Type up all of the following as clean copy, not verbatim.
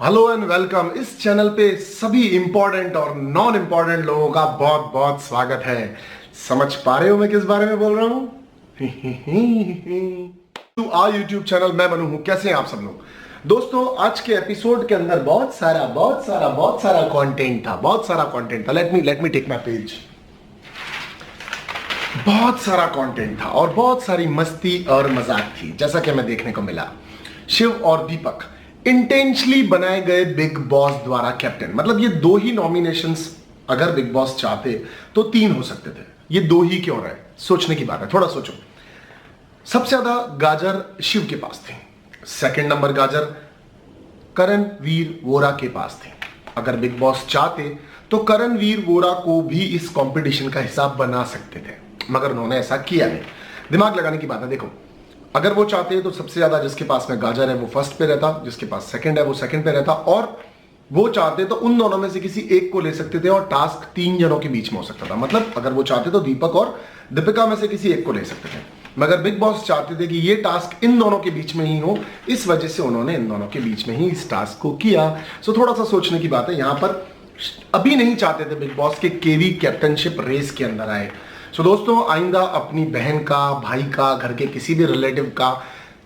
Hello and welcome. इस channel पे सभी इंपॉर्टेंट और नॉन इंपॉर्टेंट लोगों का बहुत बहुत स्वागत है। समझ पा रहे हो मैं किस बारे में बोल रहा हूं? टू आवर यूट्यूब चैनल, मैं मनु हूं। कैसे हैं आप सब लोग? दोस्तों, आज के एपिसोड के अंदर बहुत सारा कंटेंट था। Let me take my page. बहुत सारा कंटेंट था और बहुत सारी मस्ती और मजाक थी। जैसा कि हमें देखने को मिला, शिव और दीपक इंटेंशनली बनाए गए बिग बॉस द्वारा कैप्टन। मतलब ये दो ही नॉमिनेशंस अगर बिग बॉस चाहते तो 3 हो सकते थे। ये 2 ही क्यों रहे? सोचने की बात है, थोड़ा सोचो। सबसे ज्यादा गाजर शिव के पास थे। सेकंड नंबर गाजर करणवीर वोरा के पास थे। अगर बिग बॉस चाहते तो करणवीर वोरा को भी इस कंपटीशन का हिसाब बना सकते थे, मगर उन्होंने ऐसा किया नहीं। दिमाग लगाने की बात है। देखो, अगर वो चाहते तो सबसे ज्यादा जिसके पास में गाजर है वो फर्स्ट पे रहता, जिसके पास सेकंड है वो सेकंड पे रहता, और वो चाहते तो उन दोनों में से किसी एक को ले सकते थे और टास्क 3 जनों के बीच में हो सकता था। मतलब अगर वो चाहते तो दीपक और दीपिका में से किसी एक को ले सकते थे, मगर बिग बॉस चाहते थे कि ये टास्क इन दोनों के बीच में ही हो। इस वजह से उन्होंने इन दोनों के बीच में ही इस टास्क को किया। सो थोड़ा सा सोचने की बात है। यहां पर अभी नहीं चाहते थे बिग बॉस के केवी कैप्टनशिप रेस के अंदर आए। सो दोस्तों, आइंदा अपनी बहन का, भाई का, घर के किसी भी रिलेटिव का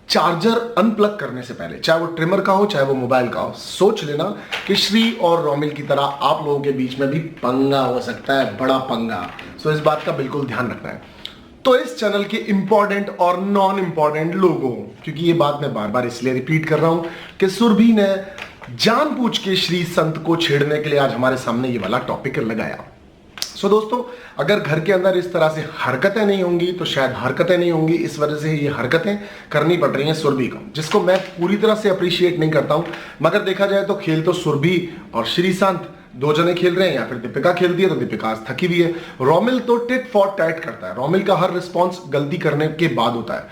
चार्जर अनप्लग करने से पहले, चाहे वो ट्रिमर का हो चाहे वो मोबाइल का हो, सोच लेना कि श्री और रोमिल की तरह आप लोगों के बीच में भी पंगा हो सकता है, बड़ा पंगा। सो इस बात का बिल्कुल ध्यान रखना है। तो इस चैनल के इंपॉर्टेंट और नॉन इंपॉर्टेंट लोगों, क्योंकि ये बात मैं बार बार इसलिए रिपीट कर रहा हूं कि सुरभि ने जानबूझ के श्री संत को छेड़ने के लिए आज हमारे सामने ये वाला टॉपिक लगाया। सो दोस्तों, अगर घर के अंदर इस तरह से हरकतें नहीं होंगी तो शायद हरकतें नहीं होंगी। इस वजह से ये हरकतें करनी पड़ रही हैं सुरभि को, जिसको मैं पूरी तरह से अप्रिशिएट नहीं करता हूं। मगर देखा जाए तो खेल तो सुरभि और श्रीशांत 2 जने खेल रहे हैं, या फिर दीपिका खेलती है तो दीपिका आज थकी हुई है। रोमिल तो टिट फॉर टैट करता है। रोमिल का हर रिस्पॉन्स गलती करने के बाद होता है।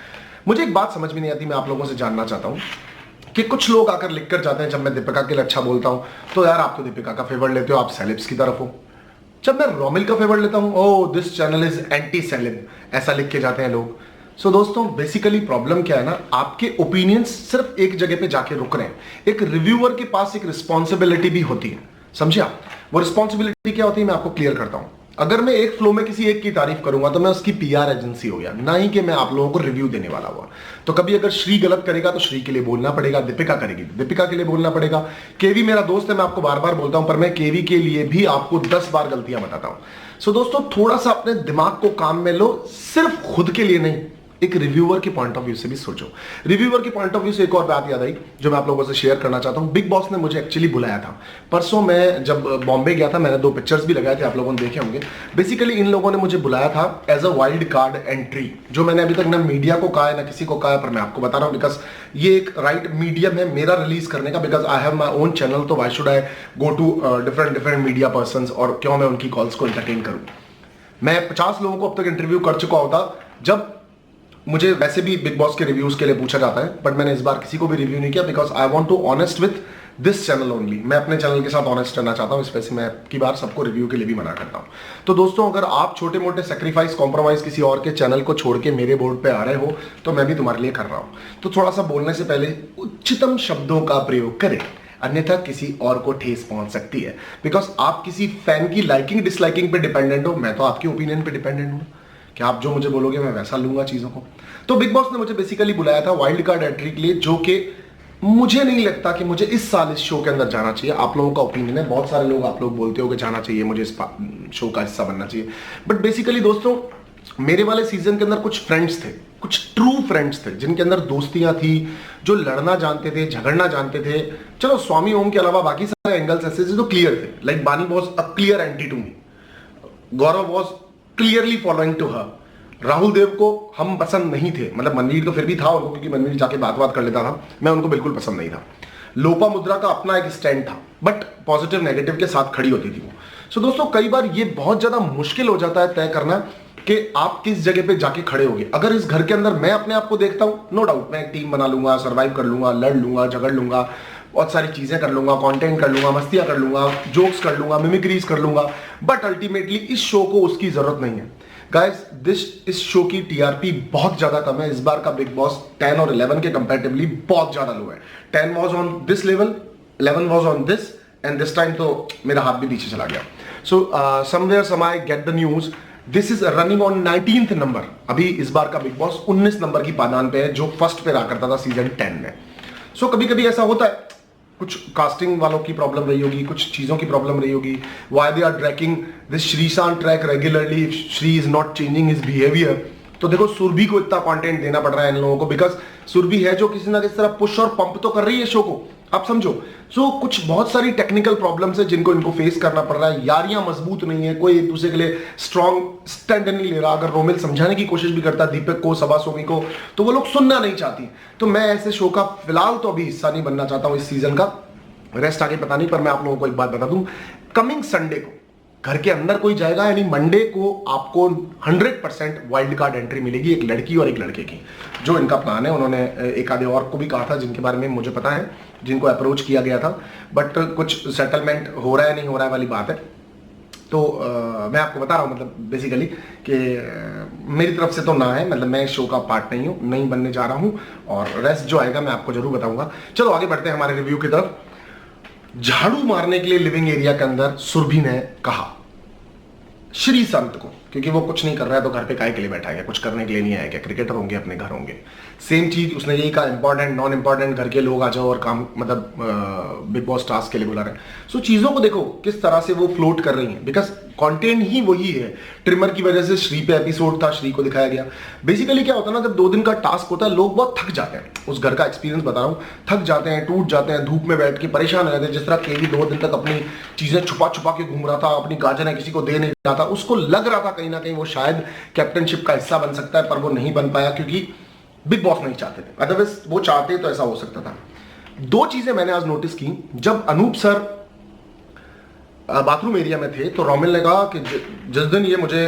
मुझे एक बात समझ में नहीं आती, मैं आप लोगों से जानना चाहता हूं कि कुछ लोग आकर लिख कर जाते हैं जब मैं दीपिका के लिए अच्छा बोलता हूं तो यार आप तो दीपिका का फेवर लेते हो, आप सेलेब्स की तरफ हो। जब मैं रोमिल का फेवर लेता हूं, oh this channel is anti celeb, ऐसा लिख के जाते हैं लोग। सो दोस्तों, बेसिकली प्रॉब्लम क्या है ना, आपके ओपिनियंस सिर्फ एक जगह पे जाके रुक रहे हैं। एक रिव्यूअर के पास एक रिस्पॉन्सिबिलिटी भी होती है, समझे आप? वो रिस्पॉन्सिबिलिटी क्या होती है मैं आपको क्लियर करता हूं। अगर मैं एक फ्लो में किसी एक की तारीफ करूंगा तो मैं उसकी पीआर एजेंसी हो गया, ना ही कि मैं आप लोगों को रिव्यू देने वाला हुआ। तो कभी अगर श्री गलत करेगा तो श्री के लिए बोलना पड़ेगा, दीपिका करेगी तो दीपिका के लिए बोलना पड़ेगा। केवी मेरा दोस्त है, मैं आपको बार बार बोलता हूं, पर मैं केवी के लिए भी आपको 10 बार गलतियां बताता हूं। सो दोस्तों, थोड़ा सा अपने दिमाग को काम में लो, सिर्फ खुद के लिए नहीं, एक रिव्यूअर के पॉइंट ऑफ व्यू से भी सोचो। रिव्यूअर के पॉइंट ऑफ व्यू से एक और बात याद आई जो मैं आप लोगों से शेयर करना चाहता हूं। बिग बॉस ने मुझे एक्चुअली बुलाया था परसों। मैं जब बॉम्बे गया था, मैंने 2 पिक्चर्स भी लगाए थे, आप लोगों ने देखे होंगे। बेसिकली इन लोगों ने मुझे बुलाया था as a wild card entry, जो मैंने अभी तक ना मीडिया को कहा है ना किसी को कहा है, पर मैं आपको बता रहा हूं बिकॉज ये एक राइट मीडियम है मेरा रिलीज करने का। Because I have my own channel, तो why should I go to different media person, और क्यों मैं उनकी कॉल्स को एंटरटेन करूं। मैं 50 लोगों को अब तक इंटरव्यू कर चुका होता। जब मुझे वैसे भी बिग बॉस के रिव्यूज के लिए पूछा जाता है, बट मैंने इस बार किसी को भी रिव्यू नहीं किया because I want to honest with this channel only. मैं अपने चैनल के साथ ऑनेस्ट रहना चाहता हूं, इस वजह से मैं की बार सबको रिव्यू के लिए भी मना करता हूं। तो दोस्तों, अगर आप छोटे मोटे सेक्रीफाइस, कॉम्प्रोमाइज किसी और के चैनल को छोड़ के मेरे बोर्ड पे आ रहे हो तो मैं भी तुम्हारे लिए कर रहा हूं। तो थोड़ा सा बोलने से पहले उच्चतम शब्दों का प्रयोग करें, अन्यथा किसी और को ठेस पहुंच सकती है। बिकॉज आप किसी फैन की लाइकिंग डिसलाइकिंग पे डिपेंडेंट हो, मैं तो आपके ओपिनियन पे डिपेंडेंट हूं कि आप जो मुझे बोलोगे मैं वैसा लूंगा चीजों को। तो बिग बॉस ने मुझे बेसिकली बुलाया था वाइल्ड कार्ड एंट्री के लिए, जो कि मुझे नहीं लगता कि मुझे इस साल इस शो के अंदर जाना चाहिए। आप लोगों का ओपिनियन है, बहुत सारे लोग आप लोग बोलते हो कि जाना चाहिए, मुझे इस शो का हिस्सा बनना चाहिए। बट बेसिकली दोस्तों, मेरे वाले सीजन के अंदर कुछ फ्रेंड्स थे, कुछ ट्रू फ्रेंड्स थे, जिनके अंदर दोस्तियां थी, जो लड़ना जानते थे, झगड़ना जानते थे। चलो स्वामी ओम के अलावा बाकी सारे एंगल्स ऐसे जो क्लियर थे। Like Bani was a clear anti to me, Gaurav was clearly following to her, Rahul Dev को हम पसंद नहीं थे। मतलब मनवीर तो फिर भी था उनको, क्योंकि मनवीर जाके बात कर लेता था, मैं उनको बिल्कुल पसंद नहीं था। लोपा मुद्रा का अपना एक स्टैंड था, बट पॉजिटिव नेगेटिव के साथ खड़ी होती थी वो। सो दोस्तों, कई बार ये बहुत ज्यादा मुश्किल हो जाता है तय करना कि आप किस जगह पे जाके खड़े होगे। अगर इस घर के अंदर मैं अपने आप को देखता हूं, नो डाउट मैं एक टीम बना लूंगा, सर्वाइव कर लूंगा, लड़ लूंगा, झगड़ लूंगा, बहुत सारी चीजें कर लूंगा, कंटेंट कर लूंगा, मस्तियां कर लूंगा, जोक्स कर लूंगा, मिमिक्रीज कर लूंगा। बट अल्टीमेटली इस शो को उसकी जरूरत नहीं है। गाइस, इस शो की टीआरपी बहुत ज्यादा कम है। इस बार का बिग बॉस 10 और 11 के कंपैरेटिवली बहुत ज्यादा लो है। 10 was on this level, 11 was on this and this time तो मेरा हाथ भी पीछे चला गया. So somewhere some I get the news this is running on 19th number. अभी इस बार का बिग बॉस 19 नंबर की पादान पे है जो फर्स्ट पे रहा करता था सीजन 10 में. So कभी कभी ऐसा होता है, कुछ कास्टिंग वालों की प्रॉब्लम रही होगी, कुछ चीजों की प्रॉब्लम रही होगी. Why they are dragging this Sreesanth track regularly if Shri is not changing his behavior. तो देखो सुरभि को इतना कंटेंट देना पड़ रहा है इन लोगों को बिकॉज सुरभि है जो किसी ना किसी तरह पुश और पंप तो कर रही है शो को, आप समझो. सो कुछ बहुत सारी टेक्निकल प्रॉब्लम्स है जिनको इनको फेस करना पड़ रहा है. यारियां मजबूत नहीं है, कोई एक दूसरे के लिए स्ट्रॉन्ग स्टैंड नहीं ले रहा. अगर रोमिल समझाने की कोशिश भी करता दीपक को, सबा सोमी को, तो वो लोग सुनना नहीं चाहती. तो मैं ऐसे शो का फिलहाल तो अभी हिस्सा नहीं बनना चाहता हूं इस सीजन का. रेस्ट आगे पता नहीं, पर मैं आप लोगों को एक बात बता दूं, कमिंग संडे को घर के अंदर कोई जाएगा, यानी मंडे को आपको 100% वाइल्ड कार्ड एंट्री मिलेगी, एक लड़की और एक लड़के की. जो इनका प्लान है, उन्होंने एक आधे और को भी कहा था जिनके बारे में मुझे पता है, जिनको अप्रोच किया गया था, बट कुछ सेटलमेंट हो रहा है नहीं हो रहा है वाली बात है. तो मैं आपको बता रहा हूँ मतलब बेसिकली कि मेरी तरफ से तो ना है, मतलब मैं शो का पार्ट नहीं हूँ, नहीं बनने जा रहा हूँ. और रेस्ट जो आएगा मैं आपको जरूर बताऊंगा. चलो आगे बढ़ते हैं हमारे रिव्यू की तरफ. झाड़ू मारने के लिए लिविंग एरिया के अंदर सुरभि ने कहा श्रीसंत को, क्योंकि वो कुछ नहीं कर रहा है तो घर पे काहे के लिए बैठा है, कुछ करने के लिए नहीं आया क्या, क्रिकेटर होंगे अपने घर होंगे. सेम चीज उसने यही कहा, इंपॉर्टेंट नॉन इंपॉर्टेंट घर के लोग आ जाओ और काम, मतलब बिग बॉस टास्क के लिए बुला रहे हैं. सो चीजों को देखो किस तरह से वो फ्लोट कर रही हैं, बिकॉज कंटेंट ही वही है. ट्रिमर की वजह से श्री पे एपिसोड था, श्री को दिखाया गया. बेसिकली क्या होता है ना, जब 2 दिन का टास्क होता है लोग बहुत थक जाते हैं. उस घर का एक्सपीरियंस बता रहा हूँ, थक जाते हैं, टूट जाते हैं, धूप में बैठ के परेशान रहते हैं. जिस तरह केवी 2 दिन तक अपनी चीजें छुपा छुपा के घूम रहा था, अपनी गाजर किसी को दे नहीं रहा था, उसको लग रहा था कहीं ना कहीं वो शायद कैप्टनशिप का हिस्सा बन सकता है, पर वो नहीं बन पाया क्योंकि बिग बॉस नहीं चाहते थे. अदरवाइज वो चाहते तो ऐसा हो सकता था. 2 चीजें मैंने आज नोटिस की. जब अनूप सर बाथरूम एरिया में थे तो रोमिल ने कहा कि जिस दिन ये मुझे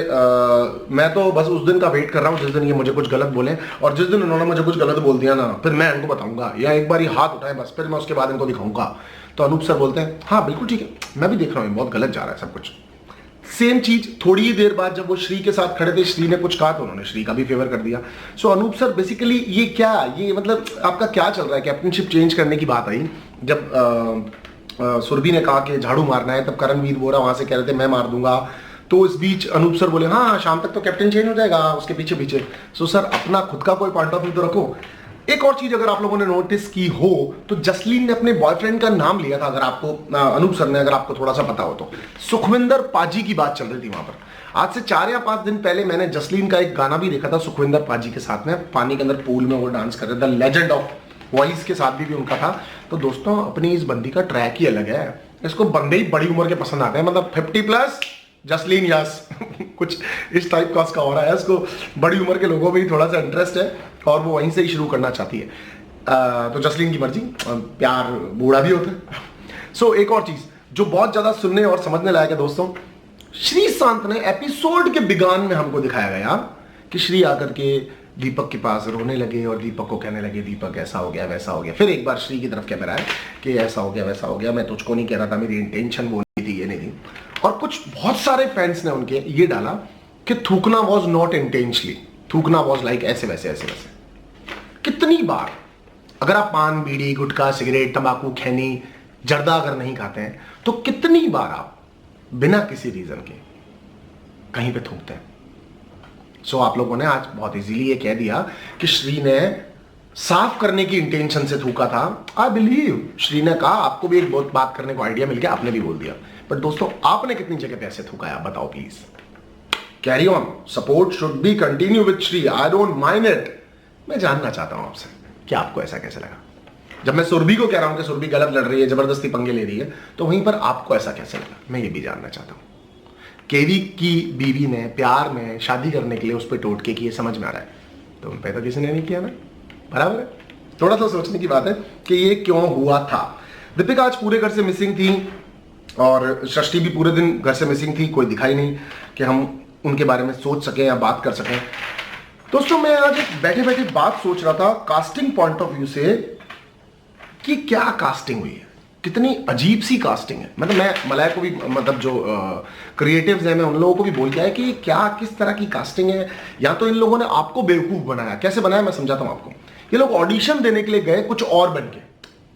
मैं तो बस उस दिन का वेट कर रहा हूं जिस दिन ये मुझे कुछ गलत बोले, और जिस दिन उन्होंने मुझे कुछ गलत बोल दिया ना, फिर मैं इनको बताऊंगा, या एक बार ये हाथ उठाए बस, फिर मैं उसके बाद इनको दिखाऊंगा. तो अनूप सर बोलते हैं हाँ बिल्कुल ठीक है, मैं भी देख रहा हूँ बहुत गलत जा रहा है सब कुछ. सेम चीज थोड़ी ही देर बाद जब वो श्री के साथ खड़े थे, श्री ने कुछ कहा तो उन्होंने श्री का भी फेवर कर दिया. सो अनूप सर बेसिकली ये क्या, ये मतलब आपका क्या चल रहा है. कैप्टनशिप चेंज करने की बात आई जब सुरभि ने कहा कि झाड़ू मारना है, तब करणवीर बोरा वहां से कह रहे थे मैं मार दूंगा. तो इस बीच अनूप सर बोले हाँ शाम तक तो कैप्टन चेंज हो जाएगा उसके पीछे पीछे. सो सर अपना खुद का कोई पॉइंट ऑफ व्यू तो रखो. एक और चीज अगर आप लोगों ने नोटिस की हो तो जसलीन ने अपने बॉयफ्रेंड का नाम लिया था, अगर आपको अनूप सर ने, अगर आपको थोड़ा सा पता हो तो, सुखविंदर पाजी की बात चल रही थी वहां पर. आज से 4 या 5 दिन पहले मैंने जसलीन का एक गाना भी देखा था सुखविंदर पाजी के साथ में, पानी के अंदर पूल में वो डांस कर रहे थे. लेजेंड ऑफ वॉइस के साथ भी उनका था. तो दोस्तों अपनी इस बंदी का ट्रैक ही अलग है. इसको बंदे ही बड़ी उम्र के पसंद आते हैं, मतलब 50+ जसलीन यस कुछ इस टाइप का उसका हो रहा है. इसको बड़ी उम्र के लोगों में ही थोड़ा सा इंटरेस्ट है और वो वहीं से ही शुरू करना चाहती है. तो जसलीन की मर्जी, प्यार बूढ़ा भी होता है. सो एक और चीज जो बहुत ज्यादा सुनने और समझने लायक है दोस्तों, श्रीशांत ने एपिसोड के बिगान में हमको दिखाया गया कि श्री आकर के दीपक के पास रोने लगे और दीपक को कहने लगे दीपक ऐसा हो गया वैसा हो गया. फिर एक बार श्री की तरफ कैमरा है कि ऐसा हो गया वैसा हो गया, मैं तुझको नहीं कह रहा था, मेरी इंटेंशन वो नहीं थी, ये नहीं थी. और कुछ बहुत सारे फैंस ने उनके ये डाला कि थूकना वॉज नॉट इंटेंशनली, थूकना वॉज लाइक ऐसे वैसे ऐसे वैसे. कितनी बार अगर आप पान बीड़ी गुटखा सिगरेट तंबाकू खैनी जर्दा अगर नहीं खाते हैं तो कितनी बार आप बिना किसी रीजन के कहीं पे थूकते हैं. सो आप लोगों ने आज बहुत इजीली ये कह दिया कि श्री ने साफ करने की इंटेंशन से थूका था. आई बिलीव श्री ने कहा आपको भी एक बहुत बात करने को आइडिया मिल गया, आपने भी बोल दिया. बट दोस्तों आपने कितनी जगह पे ऐसे थूका है बताओ please. Carry on, support should be continue with Shri, I don't mind it. मैं जानना चाहता हूं आपसे कि आपको ऐसा कैसे लगा. जब मैं सुरभि को कह रहा हूं कि सुरभि गलत लड़ रही है, जबरदस्ती पंगे ले रही है, तो वहीं पर आपको ऐसा कैसे लगा, मैं ये भी जानना चाहता हूं. केवी की बीवी ने प्यार में शादी करने के लिए उस पर टोटके किए, समझ में आ रहा है, तो उन पर तो किसी ने नहीं किया ना, बराबर है. थोड़ा सा सोचने की बात है कि ये क्यों हुआ था. दीपिका आज पूरे घर से मिसिंग थी और सृष्टि भी पूरे दिन घर से मिसिंग थी, कोई दिखाई नहीं कि हम उनके बारे में सोच सकें या बात कर सकें. दोस्तों मैं आज बैठे बैठे बात सोच रहा था कास्टिंग पॉइंट ऑफ व्यू से कि क्या कास्टिंग हुई है, कितनी अजीब सी कास्टिंग है. मतलब मैं मलय को भी, मतलब जो क्रिएटिव्स हैं, मैं उन लोगों को भी बोल के आया कि क्या किस तरह की कास्टिंग है. या तो इन लोगों ने आपको बेवकूफ बनाया, कैसे बनाया मैं समझाता हूं आपको. ये लोग ऑडिशन देने के लिए गए कुछ और बन के,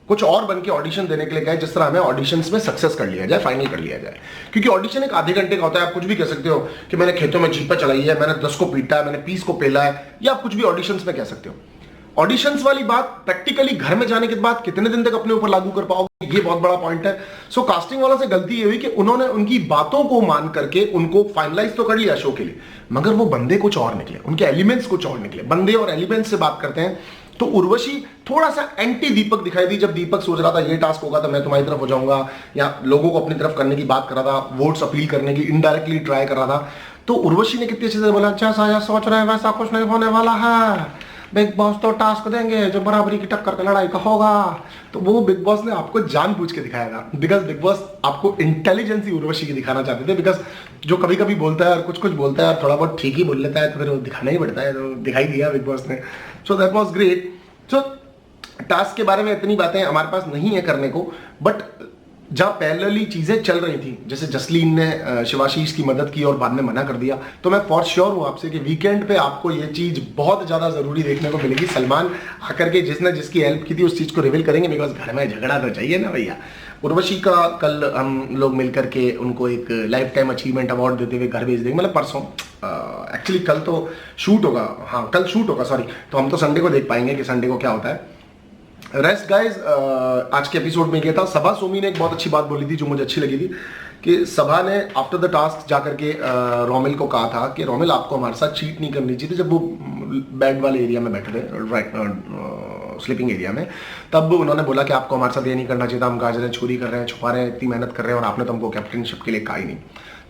कुछ और बन के ऑडिशन देने के लिए गए, जिस तरह हमें ऑडिशंस में सक्सेस कर लिया जाए, फाइनल कर लिया जाए। क्योंकि ऑडिशन एक आधे घंटे का होता है। आप कुछ भी कह सकते हो कि मैंने खेतों में जीपा चलाई है, मैंने 10 को पीटा है, मैंने 20 को पेला है, या आप कुछ भी ऑडिशंस में कह सकते हो। ऑडिशंस वाली बात प्रैक्टिकली घर में जाने के बाद कितने दिन तक अपने ऊपर लागू कर पाओगे, ये बहुत बड़ा पॉइंट है। सो कास्टिंग वालों से गलती ये हुई कि उन्होंने उनकी बातों को मान करके उनको फाइनलाइज तो कर लिया शो के लिए, मगर वो बंदे कुछ और निकले, उनके एलिमेंट्स कुछ और निकले। बंदे और एलिमेंट्स से बात करते हैं तो उर्वशी थोड़ा सा एंटी दीपक दिखाई दी। जब दीपक सोच रहा था ये टास्क होगा तो मैं तुम्हारी तरफ हो जाऊंगा, या लोगों को अपनी तरफ करने की बात कर रहा था, वोट्स अपील करने की इनडायरेक्टली ट्राई कर रहा था, तो उर्वशी ने कितनी अच्छे से बोला, जैसा सोच रहे हैं वैसा कुछ नहीं होने वाला है, बिग बॉस तो टास्क देंगे जो बराबरी की टक्कर का लड़ाई का होगा। तो वो बिग बॉस ने आपको जानबूझ के दिखाया था, बिकॉज बिग बॉस आपको इंटेलिजेंस ही उर्वशी की दिखाना चाहते थे। बिकॉज जो कभी कभी बोलता है और कुछ कुछ बोलता है और थोड़ा बहुत ठीक ही बोल लेता है, तो फिर वो दिखाना ही पड़ता है, तो दिखाई दिया बिग बॉस ने। So that was great. So task के बारे में इतनी बातें हमारे पास नहीं है करने को, बट जहां पैरेलली चीजें चल रही थी, जैसे जसलीन ने शिवाशीष की मदद की और बाद में मना कर दिया, तो मैं फॉर श्योर हूं आपसे कि वीकेंड पे आपको ये चीज बहुत ज्यादा जरूरी देखने को मिलेगी। सलमान आकर के जिसने जिसकी हेल्प की थी उस चीज को रिवील करेंगे, बिकॉज घर में झगड़ा तो चाहिए ना भैया। उर्वशी का कल हम लोग मिलकर के उनको एक लाइफ टाइम अचीवमेंट अवार्ड देते हुए घर भेज देंगे, मतलब परसों, एक्चुअली कल तो शूट होगा, हाँ कल शूट होगा, सॉरी, तो हम तो संडे को देख पाएंगे कि संडे को क्या होता है। रेस्ट गाइज, आज के एपिसोड में गया था, सभा सोमी ने एक बहुत अच्छी बात बोली थी जो मुझे अच्छी लगी थी, कि सभा ने आफ्टर द टास्क जाकर के रोमिल को कहा था कि रोमिल आपको हमारे साथ चीट नहीं करनी चाहिए थी। जब वो बेड वाले एरिया में बैठे थे, राइट स्लीपिंग एरिया में, तब उन्होंने बोला कि आपको हमारे साथ ये नहीं करना चाहिए था, हम गाजरें चोरी कर रहे हैं, छुपा रहे हैं, इतनी मेहनत कर रहे हैं और आपने तो हमको कैप्टनशिप के लिए कहा ही नहीं।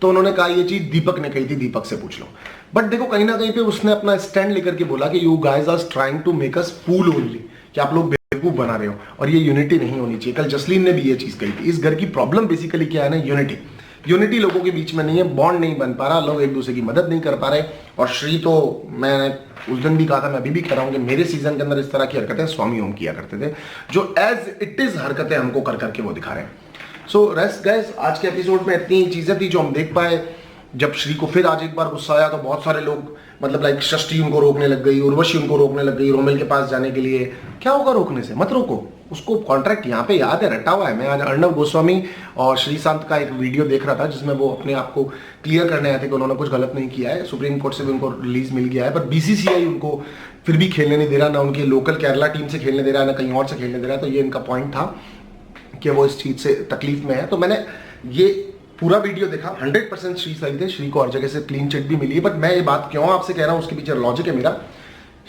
तो उन्होंने कहा ये चीज दीपक ने कही थी, दीपक से पूछ लो। बट देखो कहीं ना कहीं पे उसने अपना स्टैंड लेकर के बोला कि you guys are trying to make us fool only, कि आप लोग बेवकूफ बना रहे हो और ये यूनिटी नहीं होनी चाहिए। कल जसलीन ने भी ये चीज कही थी। इस घर की प्रॉब्लम बेसिकली क्या है ना, यूनिटी। यूनिटी लोगों के बीच में नहीं है, बॉन्ड नहीं बन पा रहा, लोग एक दूसरे की मदद नहीं कर पा रहे। और श्री तो मैंने उस दिन भी कहा था, मैं अभी भी कह रहा हूं कि मेरे सीजन के अंदर इस तरह की हरकतें स्वामी ओम किया करते थे, जो एज इट इज हरकतें हमको कर करके वो दिखा रहे हैं। सो रेस्ट गाइस, आज के एपिसोड में इतनी चीजें थी जो हम देख पाए। जब श्री को फिर आज एक बार गुस्सा आया तो बहुत सारे लोग, मतलब लाइक षष्ठी उनको रोकने लग गई, उर्वशी उनको रोकने लग गई रोमिल के पास जाने के लिए। क्या होगा रोकने से, मत रोको उसको, कॉन्ट्रैक्ट यहाँ पे याद है, रटा हुआ है। मैं आज अर्णव गोस्वामी और श्रीशांत का एक वीडियो देख रहा था जिसमें वो अपने आप को क्लियर करने आए थे कि उन्होंने कुछ गलत नहीं किया है, सुप्रीम कोर्ट से भी उनको रिलीज मिल गया है, पर बीसीसीआई उनको फिर भी खेलने नहीं दे रहा, ना उनकी लोकल केरला टीम से खेलने दे रहा है, ना कहीं और से खेलने दे रहा है। तो ये इनका पॉइंट था कि वो इस चीज से तकलीफ में है। तो मैंने ये पूरा वीडियो देखा, 100% श्री सही थे, श्री को हर जगह से क्लीन चिट भी मिली है। बट मैं ये बात क्यों आपसे कह रहा हूं, उसके पीछे लॉजिक है मेरा।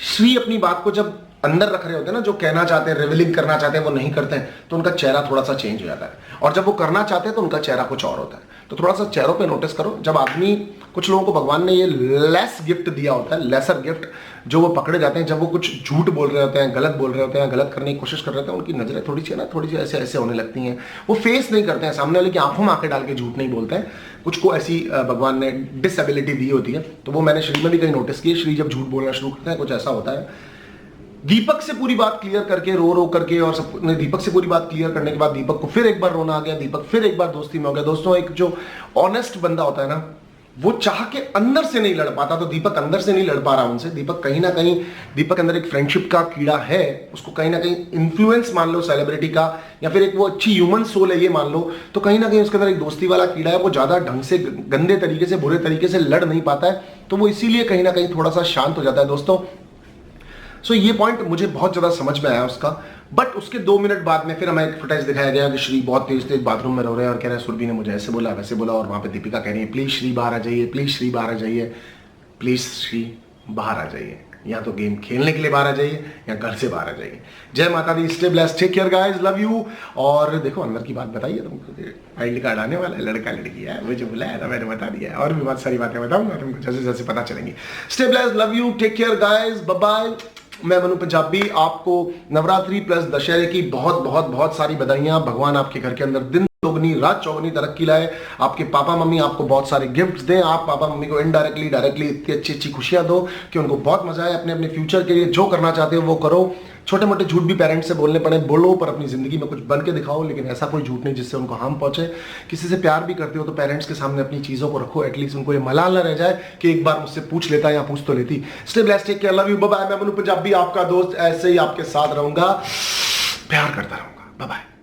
श्री अपनी बात को जब अंदर रख रहे होते हैं ना, जो कहना चाहते हैं, रिवीलिंग करना चाहते हैं, वो नहीं करते हैं, तो उनका चेहरा थोड़ा सा चेंज हो जाता है। और जब वो करना चाहते हैं तो उनका चेहरा कुछ और होता है। तो थोड़ा सा चेहरों पे नोटिस करो। जब आदमी, कुछ लोगों को भगवान ने ये लेस गिफ्ट दिया होता है, लेसर गिफ्ट, जो वो पकड़े जाते हैं जब वो कुछ झूठ बोल रहे होते हैं, गलत बोल रहे होते हैं, गलत करने की कोशिश कर रहे होते हैं, उनकी नजरें थोड़ी सी ऐसे ऐसे होने लगती हैं। वो फेस नहीं करते हैं, सामने वाले की आंखों में आंखें डाल के झूठ नहीं बोलते हैं। कुछ को ऐसी भगवान ने डिसेबिलिटी दी होती है। तो वो मैंने श्री में भी कहीं नोटिस की। श्री जब झूठ बोलना शुरू करते हैं कुछ ऐसा होता है। दीपक से पूरी बात क्लियर करके, रो करके, और सब ने दीपक से पूरी बात क्लियर करने के बाद दीपक को फिर एक बार रोना आ गया, दीपक फिर एक बार दोस्ती में हो गया। दोस्तों, एक जो ऑनेस्ट बंदा होता है ना, वो चाह के अंदर से नहीं लड़ पाता, तो दीपक अंदर से नहीं लड़ पा रहा उनसे। दीपक कहीं ना कहीं, दीपक अंदर एक फ्रेंडशिप का कीड़ा है, उसको कहीं ना कहीं इन्फ्लुएंस मान लो सेलिब्रिटी का, या फिर एक वो अच्छी ह्यूमन सोल है ये मान लो, तो कहीं ना कहीं उसके अंदर एक दोस्ती वाला कीड़ा है। वो ज्यादा ढंग से, गंदे तरीके से, बुरे तरीके से लड़ नहीं पाता है, तो वो इसीलिए कहीं ना कहीं थोड़ा सा शांत हो जाता है दोस्तों। सो ये पॉइंट मुझे बहुत ज्यादा समझ में आया उसका। बट उसके 2 मिनट बाद में फिर हमें एक फुटेज दिखाया गया कि श्री बहुत तेज तेज बाथरूम में रो रहे हैं और कह रहे हैं सुरभि ने मुझे ऐसे बोला वैसे बोला, और वहां पे दीपिका कह रही है प्लीज श्री बाहर आ जाइए, प्लीज श्री बाहर आ जाइए, प्लीज श्री बाहर आ जाइए, या तो गेम खेलने के लिए बाहर आ जाइए या घर से बाहर आ जाइए। जय माता दी, stay blessed, take care guys, love you. और देखो अंदर की बात बताइए, तुमको आईडी कार्ड आने वाला है, लड़का लड़की है, मुझे बुलाया था, मैंने बता दिया है, और भी बहुत सारी बातें बताऊंगा तुमको जैसे जैसे पता चलेंगी। Stay blessed, love you, take care guys, bye bye. मैं मनु पंजाबी, आपको नवरात्रि प्लस दशहरे की बहुत बहुत बहुत सारी बधाइयां। भगवान आपके घर के अंदर दिन दोगुनी रात चौगुनी तरक्की लाए। आपके पापा मम्मी आपको बहुत सारे गिफ्ट्स दें। आप पापा मम्मी को इनडायरेक्टली डायरेक्टली इतनी अच्छी अच्छी खुशियां दो कि उनको बहुत मजा आए। अपने अपने फ्यूचर के लिए जो करना चाहते हो वो करो। छोटे मोटे झूठ भी पेरेंट्स से बोलने पड़े बोलो, पर अपनी जिंदगी में कुछ बन के दिखाओ, लेकिन ऐसा कोई झूठ नहीं जिससे उनको हार्म पहुंचे। किसी से प्यार भी करते हो तो पेरेंट्स के सामने अपनी चीजों को रखो, एटलीस्ट उनको ये मलाल ना रह जाए कि एक बार मुझसे पूछ लेता या पूछ तो लेती। Stay blessed, take care, love you, bye bye. मैं मनु पंजाबी आपका दोस्त ऐसे ही आपके साथ रहूंगा, प्यार करता रहूंगा। Bye bye.